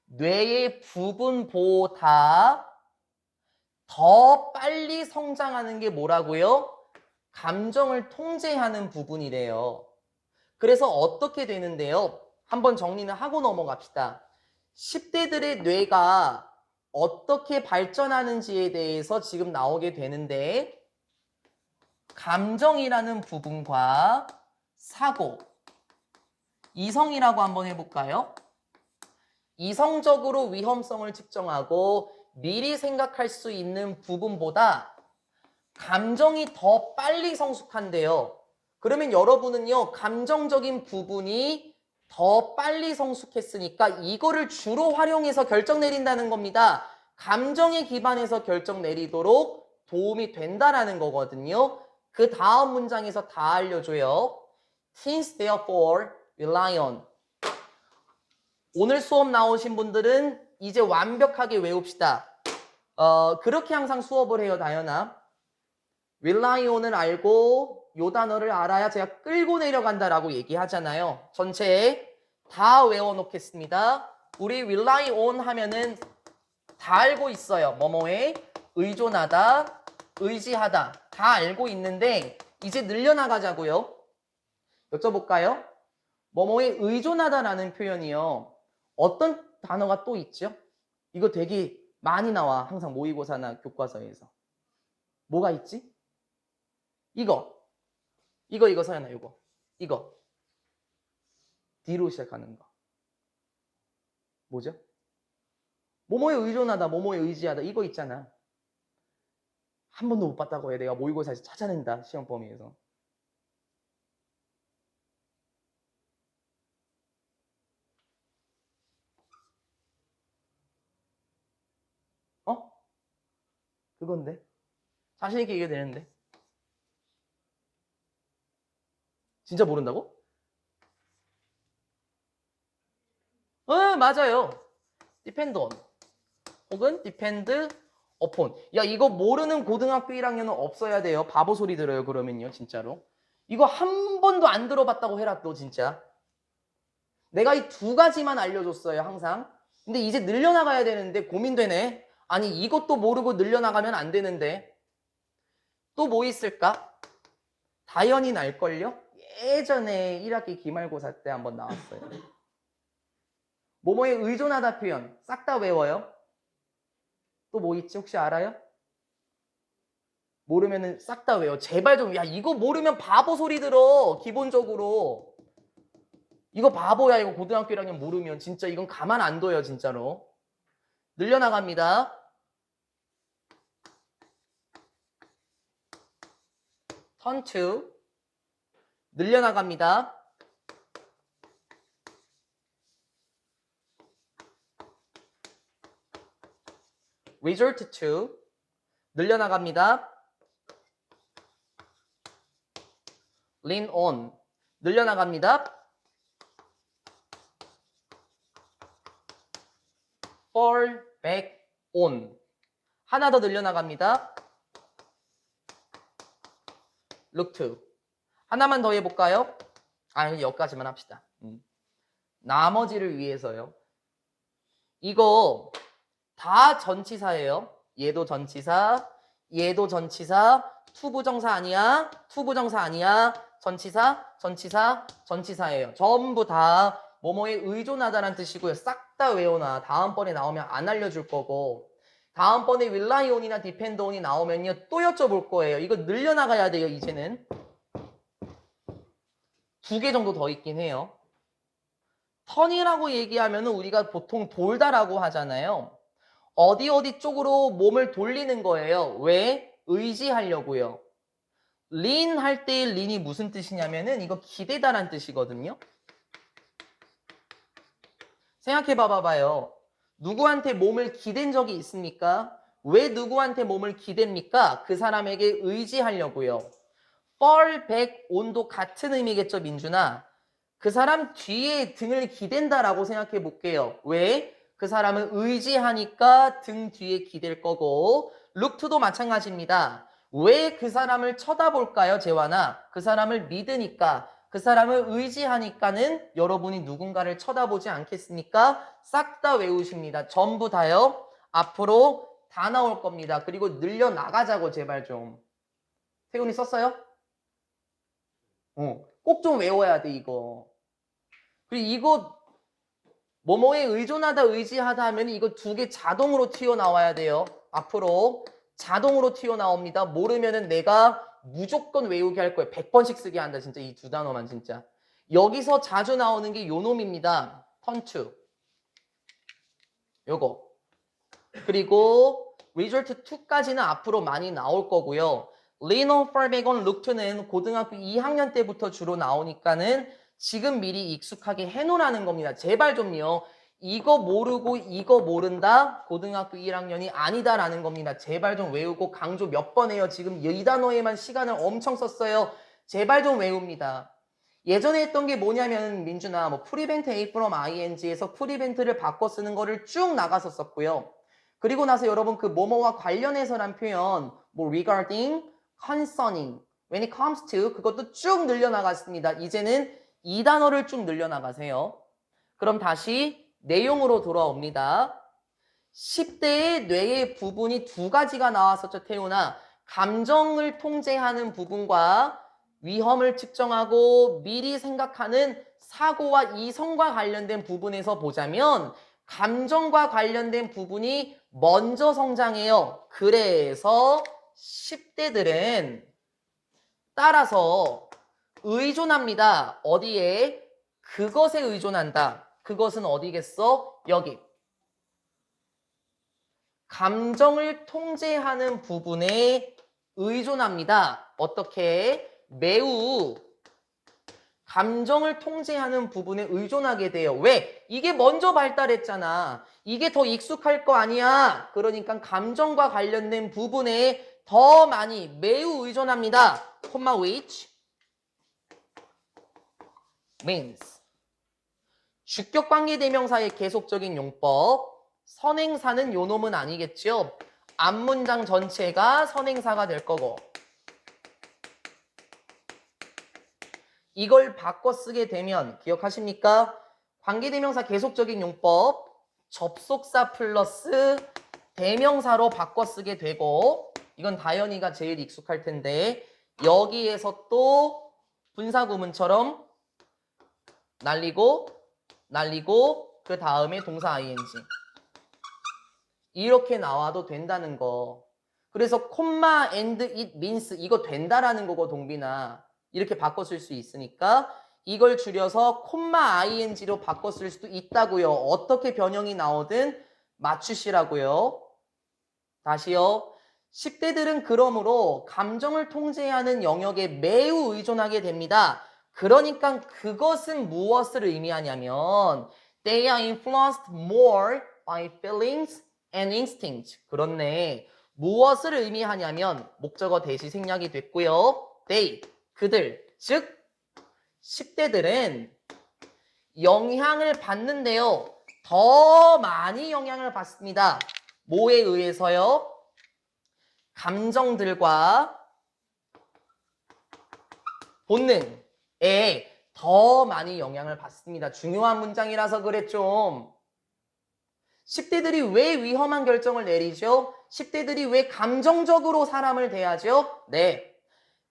뇌의 부분보다 더 빨리 성장하는 게 뭐라고요? 감정을 통제하는 부분이래요. 그래서 어떻게 되는데요? 한번 정리는 하고 넘어갑시다. 10대들의 뇌가 어떻게 발전하는지에 대해서 지금 나오게 되는데 감정이라는 부분과 사고, 이성이라고 한번 해볼까요? 이성적으로 위험성을 측정하고 미리 생각할 수 있는 부분보다 감정이 더 빨리 성숙한데요. 그러면 여러분은요, 감정적인 부분이 더 빨리 성숙했으니까 이거를 주로 활용해서 결정 내린다는 겁니다. 감정에 기반해서 결정 내리도록 도움이 된다라는 거거든요. 그 다음 문장에서 다 알려줘요. Teens therefore rely on. 오늘 수업 나오신 분들은 이제 완벽하게 외웁시다. 그렇게 항상 수업을 해요, 다현아. rely on을 알고 요 단어를 알아야 제가 끌고 내려간다라고 얘기하잖아요. 전체에 다 외워놓겠습니다. 우리 rely on 하면은 다 알고 있어요. 뭐뭐에 의존하다, 의지하다 다 알고 있는데 이제 늘려나가자고요. 여쭤볼까요? 뭐뭐에 의존하다라는 표현이요. 어떤 단어가 또 있죠? 이거 되게 많이 나와. 항상 모의고사나 교과서에서. 뭐가 있지? 이거 서연아, 이거 D로 시작하는 거 뭐죠? 뭐뭐에 의존하다, 뭐뭐에 의지하다 이거 있잖아. 한 번도 못 봤다고 해. 내가 모의고사에서 찾아낸다. 시험 범위에서. 어? 그건데. 자신 있게 얘기해도 되는데. 진짜 모른다고? 맞아요. depend on 혹은 depend upon. 야, 이거 모르는 고등학교 1학년은 없어야 돼요. 바보 소리 들어요. 그러면요, 진짜로. 이거 한 번도 안 들어봤다고 해라, 너 진짜. 내가 이 두 가지만 알려줬어요, 항상. 근데 이제 늘려나가야 되는데 고민되네. 아니, 이것도 모르고 늘려나가면 안 되는데. 또 뭐 있을까? 당연히 날걸요? 예전에 1학기 기말고사 때 한번 나왔어요. 뭐뭐에 의존하다 표현 싹 다 외워요. 또 뭐 있지? 혹시 알아요? 모르면은 싹 다 외워. 제발 좀. 야, 이거 모르면 바보 소리 들어. 기본적으로. 이거 바보야. 이거 고등학교 1학년 모르면. 진짜 이건 가만 안 둬요. 진짜로. 늘려나갑니다. turn to. 늘려나갑니다. resort to. 늘려나갑니다. lean on. 늘려나갑니다. fall back on. 하나 더 늘려나갑니다. look to. 하나만 더 해볼까요? 여기까지만 합시다. 나머지를 위해서요. 이거 다 전치사예요. 얘도 전치사, 얘도 전치사, 투부정사 아니야, 투부정사 아니야, 전치사, 전치사, 전치사예요. 전부 다 뭐뭐에 의존하다라는 뜻이고요. 싹 다 외워놔. 다음번에 나오면 안 알려줄 거고, 다음번에 rely on이나 depend on이 나오면요 또 여쭤볼 거예요. 이거 늘려나가야 돼요. 이제는 2개 정도 더 있긴 해요. 턴이라고 얘기하면 우리가 보통 돌다라고 하잖아요. 어디 쪽으로 몸을 돌리는 거예요. 왜? 의지하려고요. lean 할 때의 lean이 무슨 뜻이냐면은 이거 기대다란 뜻이거든요. 생각해 봐봐요. 누구한테 몸을 기댄 적이 있습니까? 왜 누구한테 몸을 기댑니까? 그 사람에게 의지하려고요. fall back on도 같은 의미겠죠, 민준아? 그 사람 뒤에 등을 기댄다라고 생각해 볼게요. 왜? 그 사람은 의지하니까 등 뒤에 기댈 거고, look to도 마찬가지입니다. 왜 그 사람을 쳐다볼까요, 재환아? 그 사람을 믿으니까, 그 사람을 의지하니까는 여러분이 누군가를 쳐다보지 않겠습니까? 싹 다 외우십니다. 전부 다요. 앞으로 다 나올 겁니다. 그리고 늘려나가자고 제발 좀. 태훈이 썼어요? 꼭 좀 외워야 돼, 이거. 그리고 이거 뭐뭐에 의존하다 의지하다 하면 이거 2개 자동으로 튀어나와야 돼요. 앞으로 자동으로 튀어나옵니다. 모르면은 내가 무조건 외우게 할 거예요. 100번씩 쓰게 한다. 진짜 이 2단어만 진짜. 여기서 자주 나오는 게 요 놈입니다. turn to. 요거. 그리고 resort to까지는 앞으로 많이 나올 거고요. lean on, fall back on, look to는 고등학교 2학년 때부터 주로 나오니까는 지금 미리 익숙하게 해놓으라는 겁니다. 제발 좀요. 이거 모르고 이거 모른다? 고등학교 1학년이 아니다라는 겁니다. 제발 좀 외우고 강조 몇 번 해요. 지금 이 단어에만 시간을 엄청 썼어요. 제발 좀 외웁니다. 예전에 했던 게 뭐냐면 민준아 뭐 prevent A from ing에서 preven트를 바꿔 쓰는 거를 쭉 나가서 썼고요. 그리고 나서 여러분 그 뭐뭐와 관련해서란 표현 뭐 regarding, concerning, when it comes to 그것도 쭉 늘려나갔습니다. 이제는 이 단어를 쭉 늘려나가세요. 그럼 다시 내용으로 돌아옵니다. 10대의 뇌의 부분이 2가지가 나왔었죠, 태훈아. 감정을 통제하는 부분과 위험을 측정하고 미리 생각하는 사고와 이성과 관련된 부분에서 보자면 감정과 관련된 부분이 먼저 성장해요. 그래서 10대들은 따라서 의존합니다. 어디에? 그것에 의존한다. 그것은 어디겠어? 여기. 감정을 통제하는 부분에 의존합니다. 어떻게? 매우 감정을 통제하는 부분에 의존하게 돼요. 왜? 이게 먼저 발달했잖아. 이게 더 익숙할 거 아니야. 그러니까 감정과 관련된 부분에 더 많이 매우 의존합니다. which means 주격 관계대명사의 계속적인 용법. 선행사는 요 놈은 아니겠죠. 앞문장 전체가 선행사가 될 거고 이걸 바꿔 쓰게 되면 기억하십니까? 관계대명사 계속적인 용법 접속사 플러스 대명사로 바꿔 쓰게 되고 이건 다현이가 제일 익숙할 텐데 여기에서 또 분사구문처럼 날리고 그 다음에 동사 ing 이렇게 나와도 된다는 거. 그래서 콤마 and it means 이거 된다라는 거고 동빈아. 이렇게 바꿔 쓸 수 있으니까 이걸 줄여서 콤마 ing로 바꿔 쓸 수도 있다고요. 어떻게 변형이 나오든 맞추시라고요. 다시요. 10대들은 그러므로 감정을 통제하는 영역에 매우 의존하게 됩니다. 그러니까 그것은 무엇을 의미하냐면 They are influenced more by feelings and instincts. 그렇네. 무엇을 의미하냐면 목적어 대시 생략이 됐고요. They, 그들, 즉 10대들은 영향을 받는데요. 더 많이 영향을 받습니다. 뭐에 의해서요? 감정들과 본능에 더 많이 영향을 받습니다. 중요한 문장이라서 그래 좀. 10대들이 왜 위험한 결정을 내리죠? 10대들이 왜 감정적으로 사람을 대하죠? 네.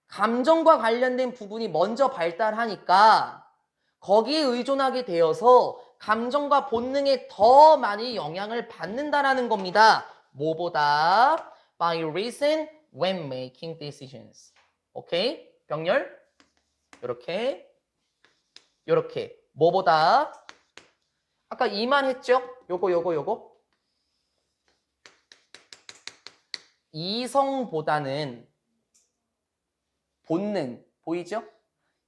감정과 관련된 부분이 먼저 발달하니까 거기에 의존하게 되어서 감정과 본능에 더 많이 영향을 받는다라는 겁니다. 뭐보다? By reason when making decisions. 오케이? 병렬? 요렇게. 뭐보다? 아까 이만 했죠? 요거. 이성보다는 본능, 보이죠?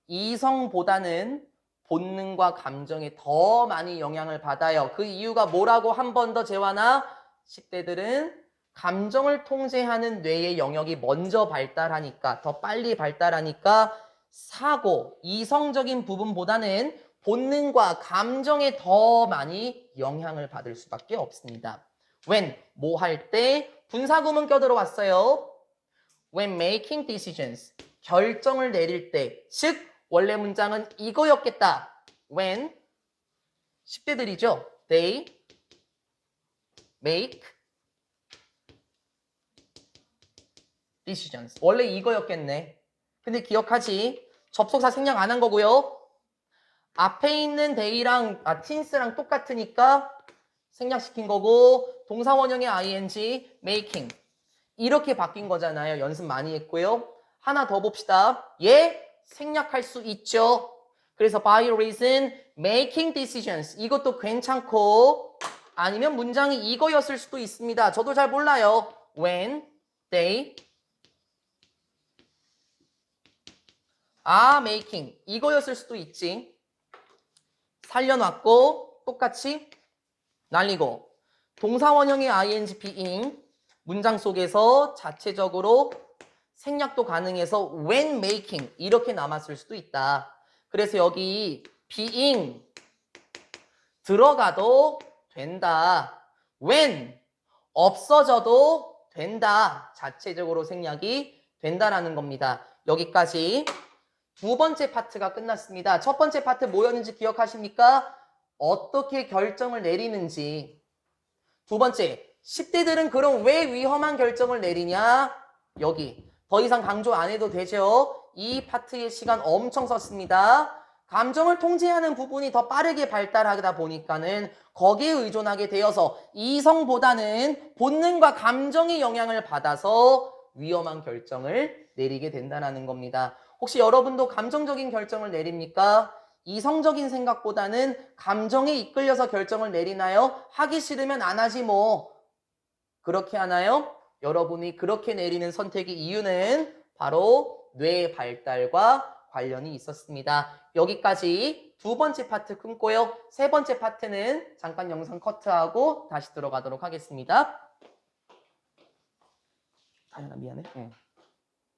이성보다는 본능과 감정에 더 많이 영향을 받아요. 그 이유가 뭐라고 한 번 더 재환아? 10대들은 감정을 통제하는 뇌의 영역이 먼저 발달하니까, 더 빨리 발달하니까 사고, 이성적인 부분보다는 본능과 감정에 더 많이 영향을 받을 수밖에 없습니다. when, 뭐 할 때? 분사구문 껴들어왔어요. when making decisions, 결정을 내릴 때, 즉 원래 문장은 이거였겠다. when, 10대들이죠. They make decisions. 원래 이거였겠네. 근데 기억하지? 접속사 생략 안 한 거고요. 앞에 있는 they랑 teens랑 똑같으니까 생략시킨 거고 동사 원형의 ing, making 이렇게 바뀐 거잖아요. 연습 많이 했고요. 하나 더 봅시다. 생략할 수 있죠. 그래서 by reason making decisions 이것도 괜찮고 아니면 문장이 이거였을 수도 있습니다. 저도 잘 몰라요. when they are making 이거였을 수도 있지. 살려놨고 똑같이 날리고 동사 원형의 ing, being 문장 속에서 자체적으로 생략도 가능해서 when making 이렇게 남았을 수도 있다. 그래서 여기 being 들어가도 된다. when 없어져도 된다. 자체적으로 생략이 된다라는 겁니다. 여기까지 두 번째 파트가 끝났습니다. 첫 번째 파트 뭐였는지 기억하십니까? 어떻게 결정을 내리는지. 두 번째, 10대들은 그럼 왜 위험한 결정을 내리냐? 여기 더 이상 강조 안 해도 되죠? 이 파트의 시간 엄청 썼습니다. 감정을 통제하는 부분이 더 빠르게 발달하다 보니까는 거기에 의존하게 되어서 이성보다는 본능과 감정의 영향을 받아서 위험한 결정을 내리게 된다는 겁니다. 혹시 여러분도 감정적인 결정을 내립니까? 이성적인 생각보다는 감정에 이끌려서 결정을 내리나요? 하기 싫으면 안 하지 뭐. 그렇게 하나요? 여러분이 그렇게 내리는 선택의 이유는 바로 뇌 발달과 관련이 있었습니다. 여기까지 두 번째 파트 끊고요. 세 번째 파트는 잠깐 영상 커트하고 다시 들어가도록 하겠습니다. 다현아 미안해.